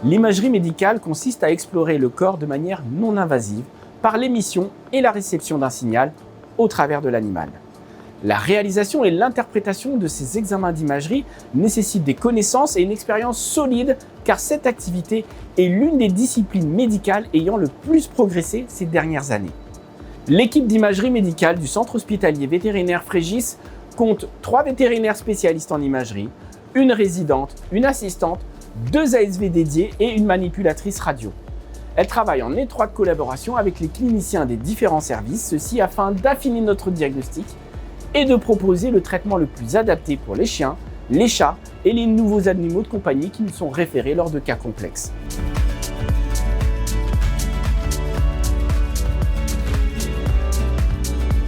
L'imagerie médicale consiste à explorer le corps de manière non invasive par l'émission et la réception d'un signal au travers de l'animal. La réalisation et l'interprétation de ces examens d'imagerie nécessitent des connaissances et une expérience solide car cette activité est l'une des disciplines médicales ayant le plus progressé ces dernières années. L'équipe d'imagerie médicale du centre hospitalier vétérinaire Frégis compte 3 vétérinaires spécialistes en imagerie, une résidente, une assistante, 2 ASV dédiés et une manipulatrice radio. Elle travaille en étroite collaboration avec les cliniciens des différents services, ceci afin d'affiner notre diagnostic et de proposer le traitement le plus adapté pour les chiens, les chats et les nouveaux animaux de compagnie qui nous sont référés lors de cas complexes.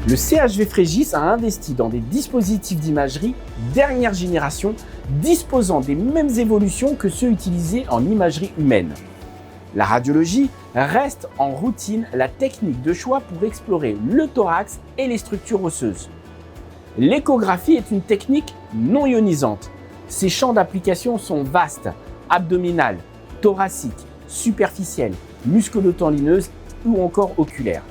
Le CHV Frégis a investi dans des dispositifs d'imagerie dernière génération disposant des mêmes évolutions que ceux utilisés en imagerie humaine. La radiologie reste en routine la technique de choix pour explorer le thorax et les structures osseuses. L'échographie est une technique non ionisante. Ses champs d'application sont vastes, abdominales, thoraciques, superficielles, musculo-tendineuses ou encore oculaires.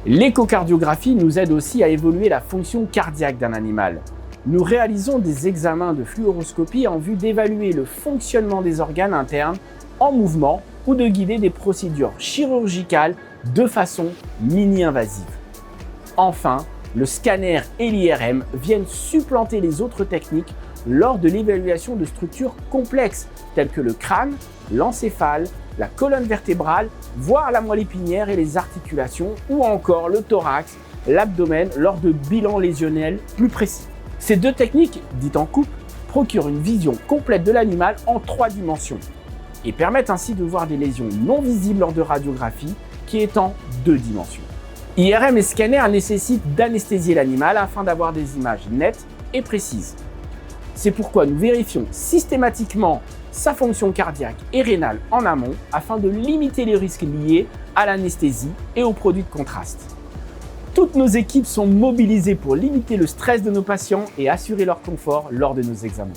L'échocardiographie nous aide aussi à évaluer la fonction cardiaque d'un animal. Nous réalisons des examens de fluoroscopie en vue d'évaluer le fonctionnement des organes internes en mouvement ou de guider des procédures chirurgicales de façon mini-invasive. Enfin, le scanner et l'IRM viennent supplanter les autres techniques lors de l'évaluation de structures complexes telles que le crâne, l'encéphale, la colonne vertébrale, voire la moelle épinière et les articulations, ou encore le thorax, l'abdomen lors de bilans lésionnels plus précis. Ces 2 techniques, dites en couple, procurent une vision complète de l'animal en 3 dimensions et permettent ainsi de voir des lésions non visibles lors de radiographie qui est en 2 dimensions. IRM et scanner nécessitent d'anesthésier l'animal afin d'avoir des images nettes et précises. C'est pourquoi nous vérifions systématiquement sa fonction cardiaque et rénale en amont afin de limiter les risques liés à l'anesthésie et aux produits de contraste. Toutes nos équipes sont mobilisées pour limiter le stress de nos patients et assurer leur confort lors de nos examens.